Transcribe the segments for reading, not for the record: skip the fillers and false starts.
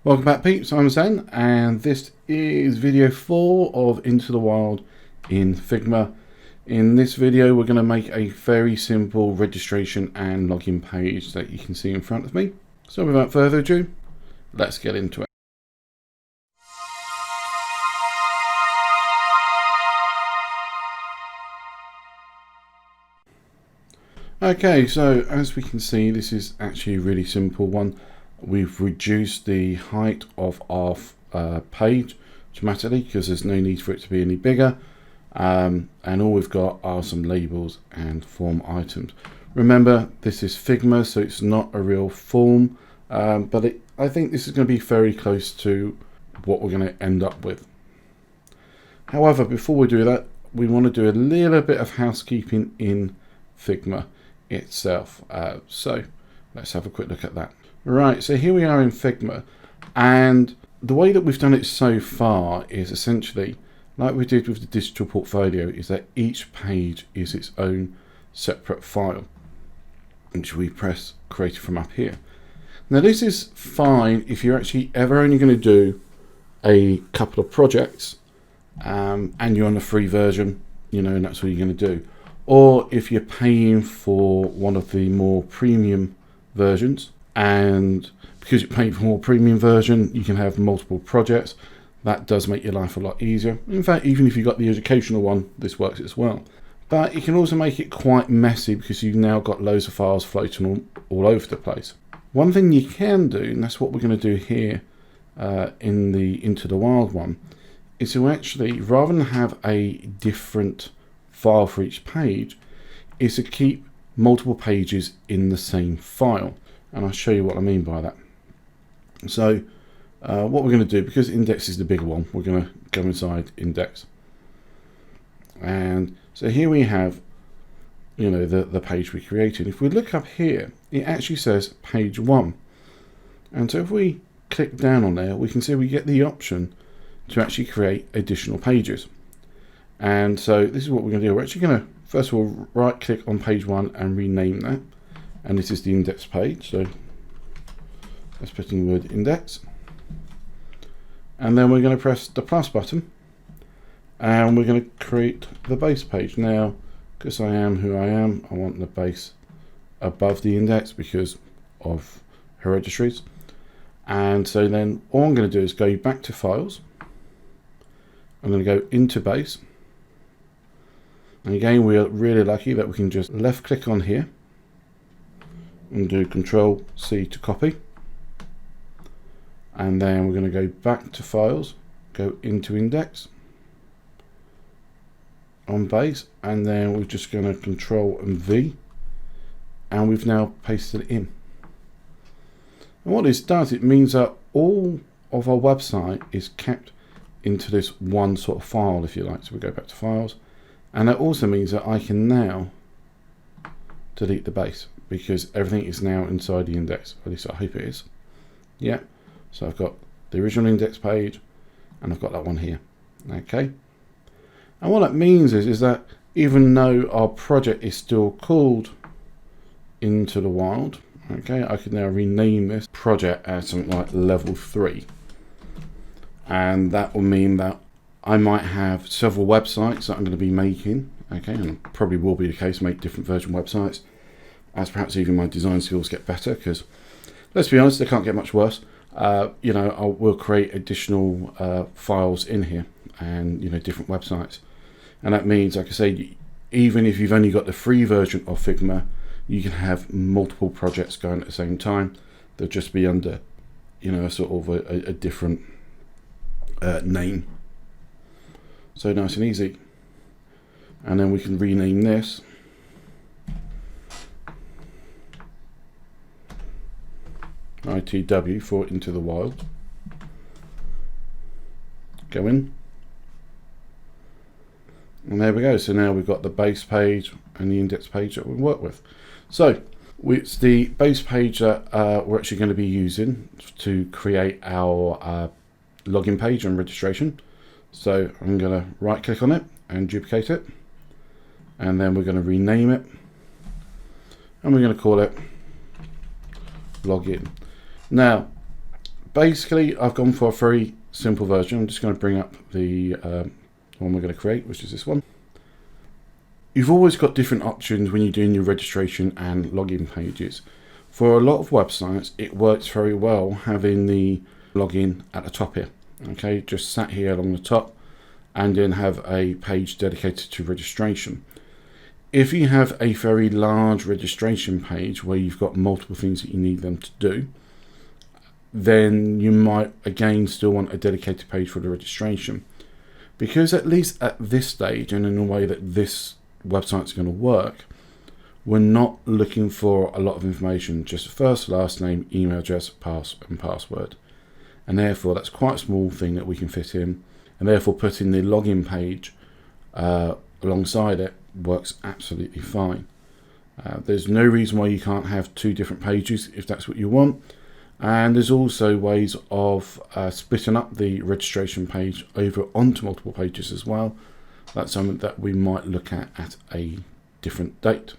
Welcome back peeps, I'm Zen and this is video 4 of Into the Wild in Figma. In this video we're going to make a very simple registration and login page that you can see in front of me. So without further ado, let's get into it. Okay, so as we can see, this is actually a really simple one. We've reduced the height of our page automatically because there's no need for it to be any bigger, and all we've got are some labels and form items. Remember, this is Figma, so it's not a real form, but I think this is going to be very close to what we're going to end up with. However, before we do that, we want to do a little bit of housekeeping in Figma itself. So let's have a quick look at that. Right, so here we are in Figma, and the way that we've done it so far is essentially like we did with the digital portfolio, is that each page is its own separate file, which we press create from up here. Now this is fine if you're actually ever only going to do a couple of projects and you're on the free version, you know, and that's what you're going to do. Or if you're paying for one of the more premium versions, and because you're paying for more premium version, you can have multiple projects. That does make your life a lot easier. In fact, even if you've got the educational one, this works as well. But it can also make it quite messy because you've now got loads of files floating all over the place. One thing you can do, and that's what we're going to do here in the Into the Wild one, is to actually, rather than have a different file for each page, is to keep multiple pages in the same file. And I'll show you what I mean by that. So what we're going to do, because index is the bigger one, we're going to go inside index. And so here we have, you know, the page we created. If we look up here, it actually says page 1. And so if we click down on there, we can see we get the option to actually create additional pages. And so this is what we're going to do. We're actually going to, first of all, right click on page 1 and rename that. And this is the index page, so let's put in the word index. And then we're going to press the plus button and we're going to create the base page. Now, because I am who I am, I want the base above the index because of hereditaries. And so then all I'm going to do is go back to files. I'm going to go into base. And again, we are really lucky that we can just left click on here and do Control C to copy, and then we're going to go back to files, go into index on base, and then we're just going to Control and V, and we've now pasted it in. And what this does, it means that all of our website is kept into this one sort of file, if you like. So we go back to files, and that also means that I can now delete the base, because everything is now inside the index. At least I hope it is. Yeah. So I've got the original index page and I've got that one here. Okay. And what that means is that even though our project is still called Into the Wild, okay, I can now rename this project as something like level 3. And that will mean that I might have several websites that I'm going to be making. Okay, and probably will be the case, make different version websites, as perhaps even my design skills get better, because let's be honest, they can't get much worse. You know, I will create additional files in here, and you know, different websites. And that means, like I say, even if you've only got the free version of Figma, you can have multiple projects going at the same time. They'll just be under, you know, sort of a different name. So nice and easy. And then we can rename this ITW for Into the Wild. Go in. And there we go. So now we've got the base page and the index page that we work with. So it's the base page that we're actually going to be using to create our login page and registration. So I'm going to right click on it and duplicate it. And then we're going to rename it. And we're going to call it login. Now, basically I've gone for a very simple version. I'm just going to bring up the one we're going to create, which is this one. You've always got different options when you're doing your registration and login pages. For a lot of websites, it works very well having the login at the top here. Okay, just sat here along the top, and then have a page dedicated to registration. If you have a very large registration page where you've got multiple things that you need them to do, then you might again still want a dedicated page for the registration. Because at least at this stage, and in the way that this website's going to work, we're not looking for a lot of information, just first, last name, email address, and password. And therefore that's quite a small thing that we can fit in, and therefore putting the login page alongside it works absolutely fine. There's no reason why you can't have two different pages if that's what you want. And there's also ways of splitting up the registration page over onto multiple pages as well. That's something that we might look at a different date.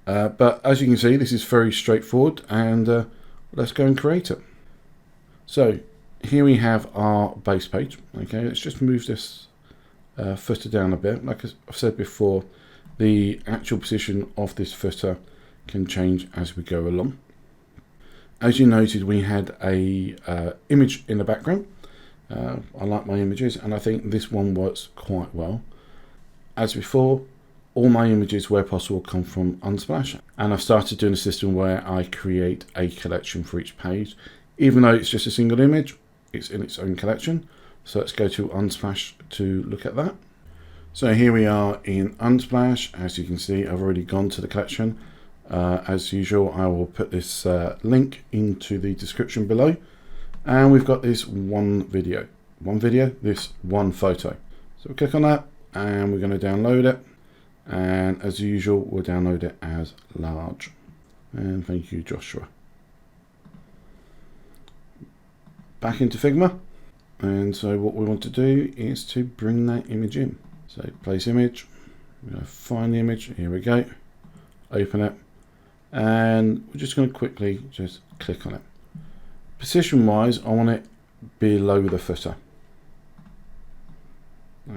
But as you can see, this is very straightforward, and let's go and create it. So here we have our base page. Okay, let's just move this footer down a bit. Like I've said before, the actual position of this footer can change as we go along. As you noted, we had a image in the background. I like my images, and I think this one works quite well. As before, all my images where possible come from Unsplash, and I've started doing a system where I create a collection for each page. Even though it's just a single image, it's in its own collection. So let's go to Unsplash to look at that. So here we are in Unsplash. As you can see, I've already gone to the collection. As usual, I will put this link into the description below. And we've got this one video, this one photo. So we'll click on that, and we're going to download it. And as usual, we'll download it as large. And thank you, Joshua. Back into Figma. And so what we want to do is to bring that image in. So place image, we're going to find the image, here we go, open it, and we're just going to quickly just click on it. Position wise, I want it below the footer.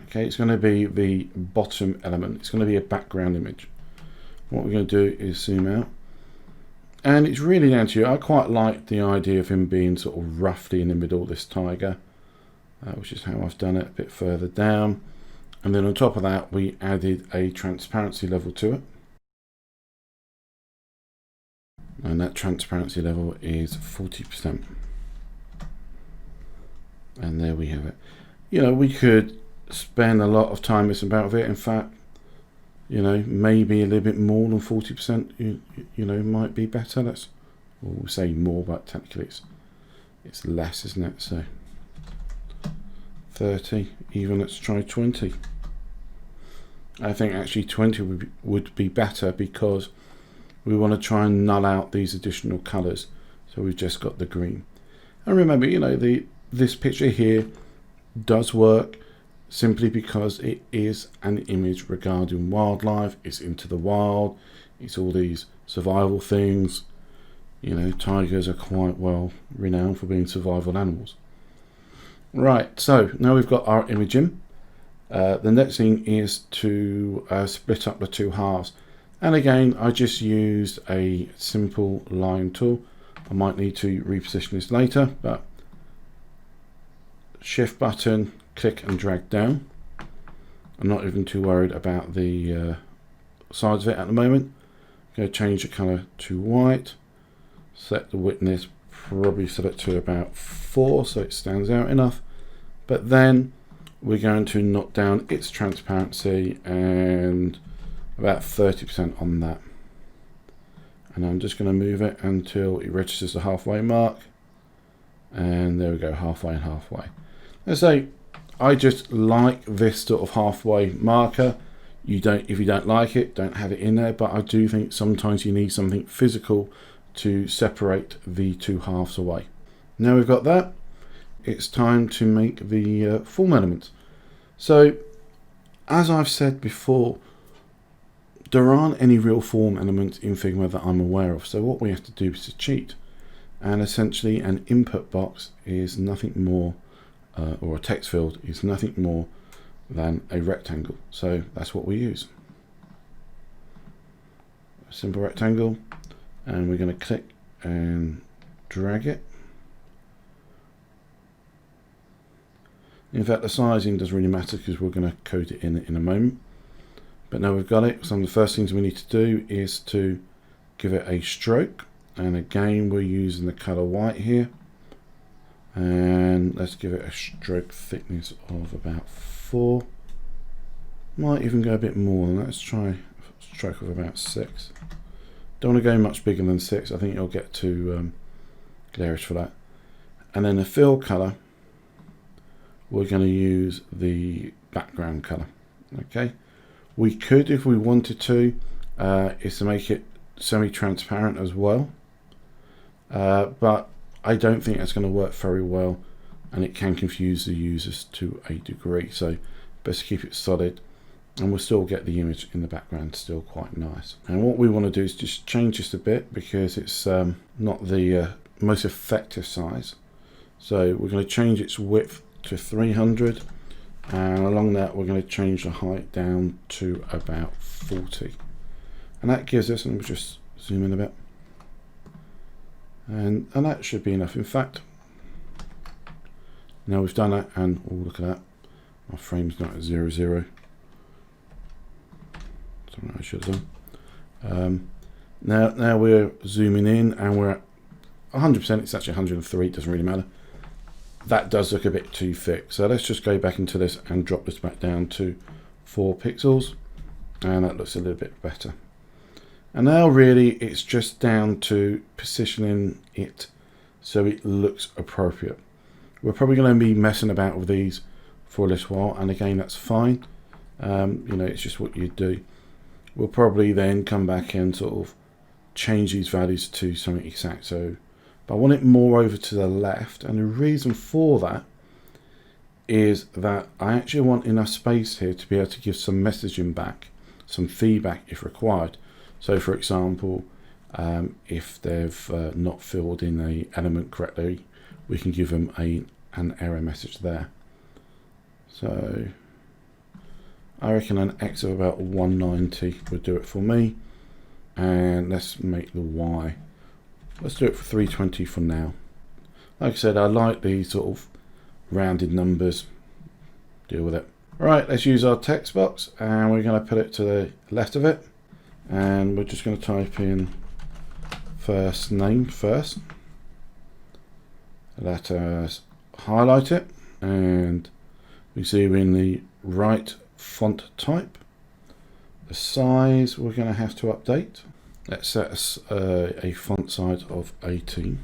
Okay, it's going to be the bottom element, it's going to be a background image. What we're going to do is zoom out, and it's really down to you. I quite like the idea of him being sort of roughly in the middle, this tiger, which is how I've done it, a bit further down. And then on top of that, we added a transparency level to it. And that transparency level is 40%. And there we have it. You know, we could spend a lot of time messing about with it. In fact, you know, maybe a little bit more than 40%, you know, might be better. Let's, well, we'll say more, but technically it's less, isn't it? So 30, even let's try 20. I think actually 20 would be better, because we want to try and null out these additional colors. So we've just got the green. And remember, you know, this picture here does work simply because it is an image regarding wildlife. It's into the wild. It's all these survival things. You know, tigers are quite well renowned for being survival animals. Right, so now we've got our image in. The next thing is to split up the two halves. And again, I just used a simple line tool. I might need to reposition this later, but shift button, click and drag down. I'm not even too worried about the sides of it at the moment. I'm going to change the color to white. Set the width, probably set it to about 4 so it stands out enough. But then we're going to knock down its transparency and about 30% on that. And I'm just going to move it until it registers the halfway mark. And there we go, halfway and halfway. Let's say I just like this sort of halfway marker. If you don't like it, don't have it in there. But I do think sometimes you need something physical to separate the two halves away. Now we've got that, it's time to make the form element. So as I've said before, there aren't any real form elements in Figma that I'm aware of. So what we have to do is to cheat. And essentially an input box is nothing more, or a text field is nothing more than a rectangle. So that's what we use. A simple rectangle, and we're going to click and drag it. In fact, the sizing doesn't really matter because we're going to code it in a moment. But now we've got it, some of the first things we need to do is to give it a stroke. And again, we're using the color white here. And let's give it a stroke thickness of about 4. Might even go a bit more than that. Let's try a stroke of about 6. Don't want to go much bigger than 6. I think you'll get too glarish for that. And then the fill color, we're going to use the background color. Okay. We could, if we wanted to, is to make it semi-transparent as well. But I don't think that's going to work very well, and it can confuse the users to a degree. So best keep it solid, and we'll still get the image in the background still quite nice. And what we want to do is just change this a bit because it's not the most effective size. So we're going to change its width to 300, and along that we're going to change the height down to about 40. And that gives us, and we'll just zoom in a bit, and that should be enough. In fact, now we've done that, and oh, look at that, my frame's not at 0, 0. Something I should have done. Now we're zooming in, and we're at 100%. It's actually 103. It doesn't really matter. That does look a bit too thick. So let's just go back into this and drop this back down to 4 pixels, and that looks a little bit better. And now really it's just down to positioning it so it looks appropriate. We're probably going to be messing about with these for a little while, and again, that's fine. You know, it's just what you do. We'll probably then come back and sort of change these values to something exact. So, but I want it more over to the left, and the reason for that is that I actually want enough space here to be able to give some messaging back, some feedback if required. So for example, if they've not filled in an element correctly, we can give them an error message there. So I reckon an X of about 190 would do it for me. And let's make the Y. Let's do it for 320 for now. Like I said, I like these sort of rounded numbers. Deal with it. Right, let's use our text box, and we're going to put it to the left of it. And we're just going to type in first name first. Let us highlight it, and we see we're in the right font type. The size we're going to have to update. Let's set us a font size of 18.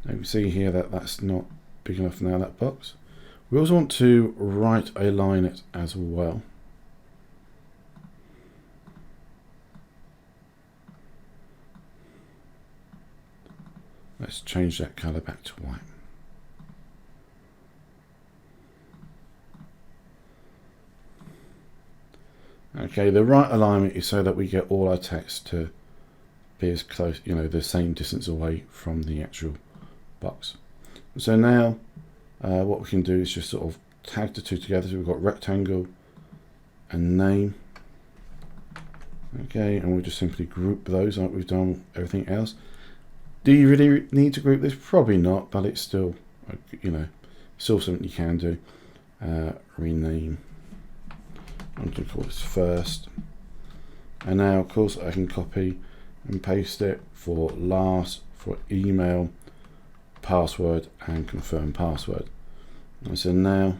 Now we see here that that's not big enough now, that box. We also want to right align it as well. Let's change that color back to white. Okay, the right alignment is so that we get all our text to be as close, you know, the same distance away from the actual box. So now what we can do is just sort of tag the two together. So we've got rectangle and name. Okay, and we'll just simply group those like we've done everything else. Do you really need to group this? Probably not, but it's still, you know, still something you can do. Rename. I'm going to call this first. And now, of course, I can copy and paste it for last, for email, password, and confirm password. And so now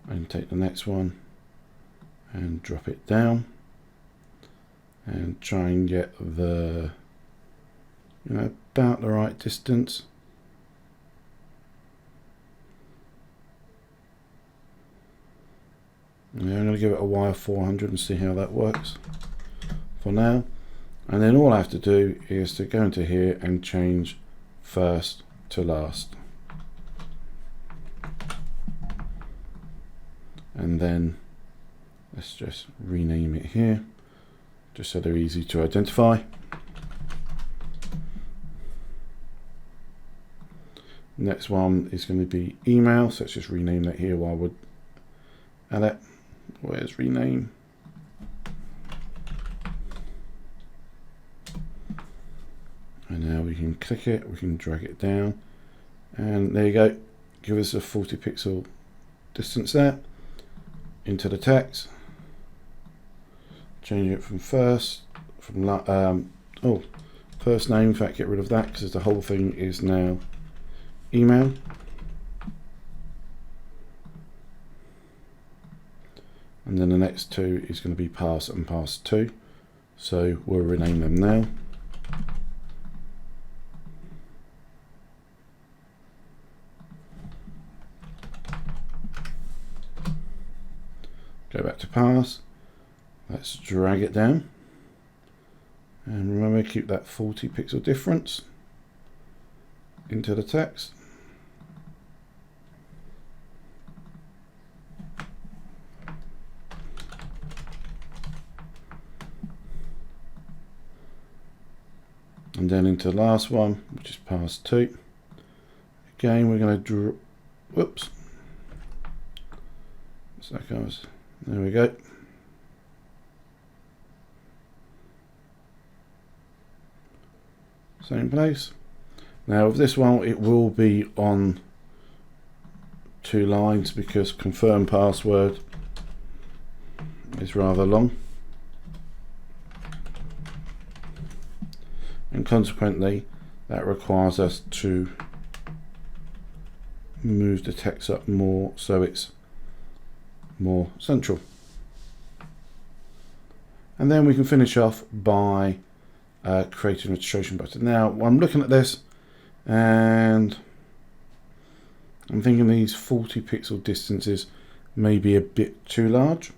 I can take the next one and drop it down and try and get the, you know, about the right distance. Yeah, I'm going to give it a Y of 400 and see how that works for now. And then all I have to do is to go into here and change first to last. And then let's just rename it here, just so they're easy to identify. Next one is going to be email, so let's just rename that here while we're at it. Where's rename? And now we can click it, we can drag it down, and there you go. Give us a 40 pixel distance there into the text. Change it from first name. In fact, get rid of that because the whole thing is now email. And then the next two is going to be pass and pass to. So we'll rename them now. Go back to pass. Let's drag it down. And remember, keep that 40 pixel difference into the text. And then into the last one, which is pass to. Again, we're going to draw, whoops. So that goes, there we go. Same place. Now with this one, it will be on 2 lines because confirm password is rather long. And consequently, that requires us to move the text up more so it's more central. And then we can finish off by creating a registration button. Now, I'm looking at this and I'm thinking these 40 pixel distances may be a bit too large.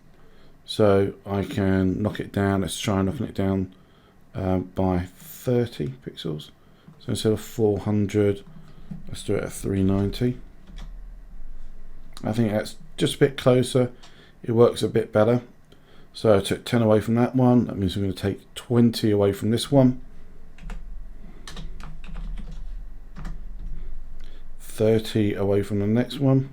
So I can knock it down. Let's try knocking it down by 30 pixels. So instead of 400, let's do it at 390. I think that's just a bit closer. It works a bit better. So I took 10 away from that one. That means we're going to take 20 away from this one. 30 away from the next one.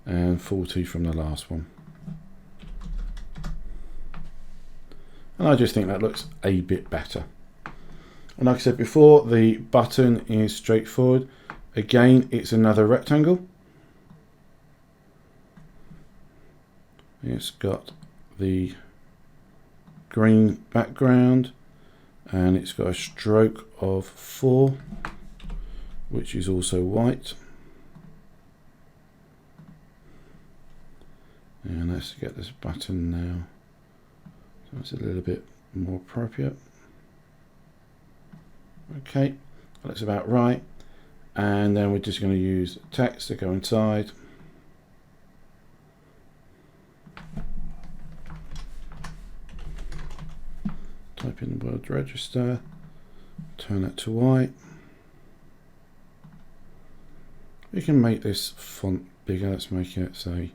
And 40 from the last one. And I just think that looks a bit better. And like I said before, the button is straightforward. Again, it's another rectangle. It's got the green background and it's got a stroke of 4, which is also white. And let's get this button now. So it's a little bit more appropriate. Okay, that's about right. And then we're just going to use text to go inside. Type in the word register, turn that to white. We can make this font bigger. Let's make it, say,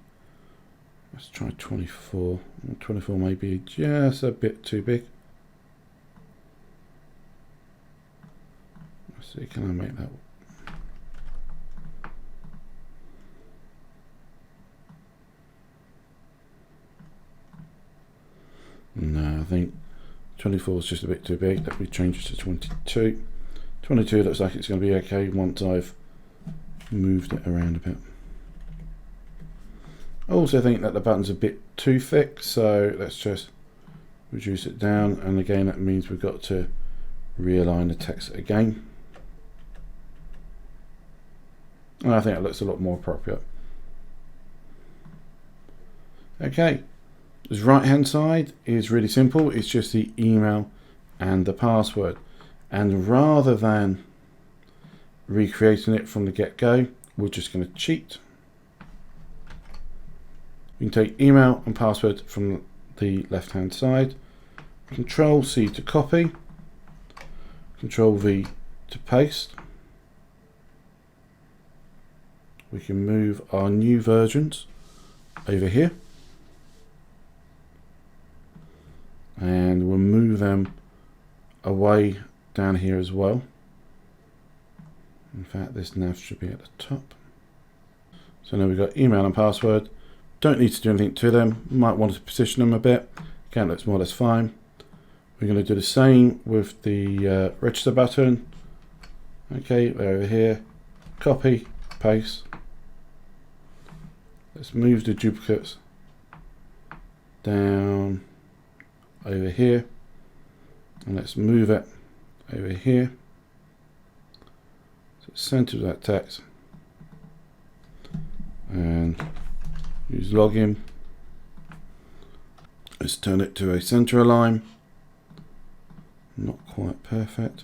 let's try 24. 24 may be just a bit too big. Let's see, can I make that? No, I think 24 is just a bit too big. Let me change it to 22. 22 looks like it's going to be okay once I've moved it around a bit. I also think that the button's a bit too thick, so let's just reduce it down. And again, that means we've got to realign the text again. And I think it looks a lot more appropriate. Okay. This right hand side is really simple. It's just the email and the password. And rather than recreating it from the get-go, we're just going to cheat. We can take email and password from the left hand side. Control C to copy. Control V to paste. We can move our new versions over here. And we'll move them away down here as well. In fact, this nav should be at the top. So now we've got email and password. Don't need to do anything to them. Might want to position them a bit. Again, looks more or less fine. We're going to do the same with the register button. Okay, over here. Copy, paste. Let's move the duplicates down over here. And let's move it over here. So center that text. And use login. Let's turn it to a center align. Not quite perfect.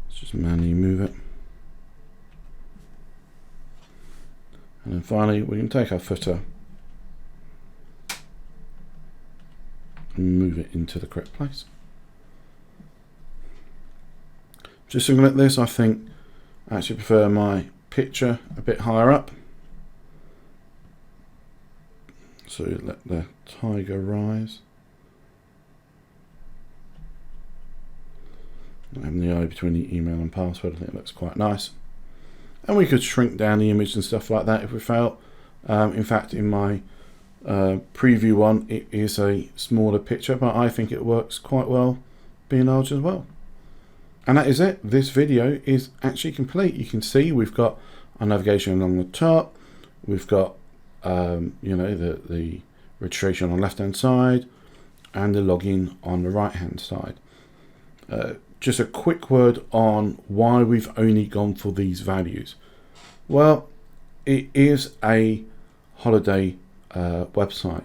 Let's just manually move it. And then finally, we can take our footer and move it into the correct place. Just looking at this, I think I actually prefer my picture a bit higher up. So let the tiger rise. Having the eye between the email and password, I think it looks quite nice. And we could shrink down the image and stuff like that if we felt. In fact, in my preview one, it is a smaller picture, but I think it works quite well being large as well. And that is it. This video is actually complete. You can see we've got our navigation along the top. We've got you know, the registration on the left hand side and the login on the right hand side. Just a quick word on why we've only gone for these values. Well, it is a holiday website,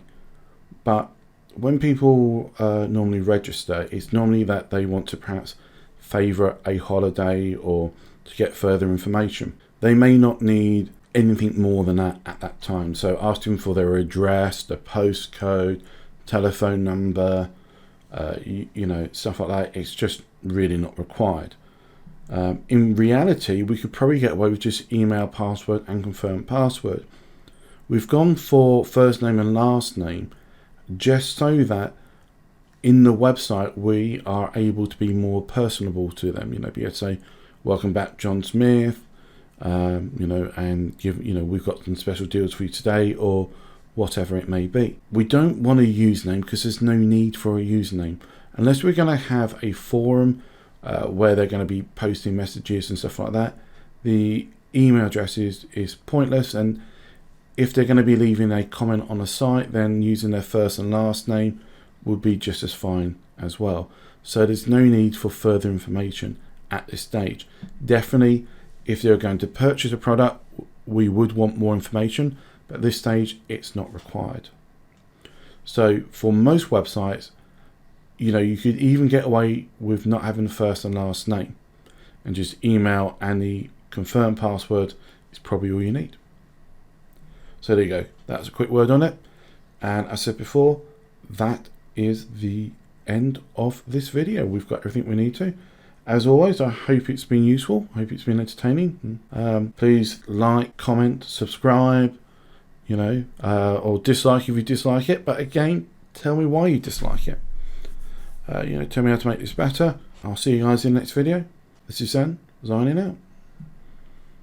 but when people normally register, it's normally that they want to perhaps favorite a holiday or to get further information. They may not need anything more than that at that time. So asking for their address, the postcode, telephone number, you know, stuff like that, it's just really not required. In reality, we could probably get away with just email, password and confirm password. We've gone for first name and last name just so that in the website we are able to be more personable to them. You know, be able to say, welcome back John Smith, you know, and give, you know, we've got some special deals for you today, or whatever it may be. We don't want a username because there's no need for a username unless we're going to have a forum where they're going to be posting messages and stuff like that. The email address is pointless, and if they're going to be leaving a comment on a site, then using their first and last name would be just as fine as well. So there's no need for further information at this stage. Definitely, if they're going to purchase a product, we would want more information, but at this stage, it's not required. So for most websites, you know, you could even get away with not having the first and last name, and just email and the confirm password is probably all you need. So there you go. That's a quick word on it. And as I said before, that is the end of this video. We've got everything we need to. As always, I hope it's been useful. I hope it's been entertaining. Please like, comment, subscribe, you know, or dislike if you dislike it. But again, tell me why you dislike it. You know, tell me how to make this better. I'll see you guys in the next video. This is Zen, signing out.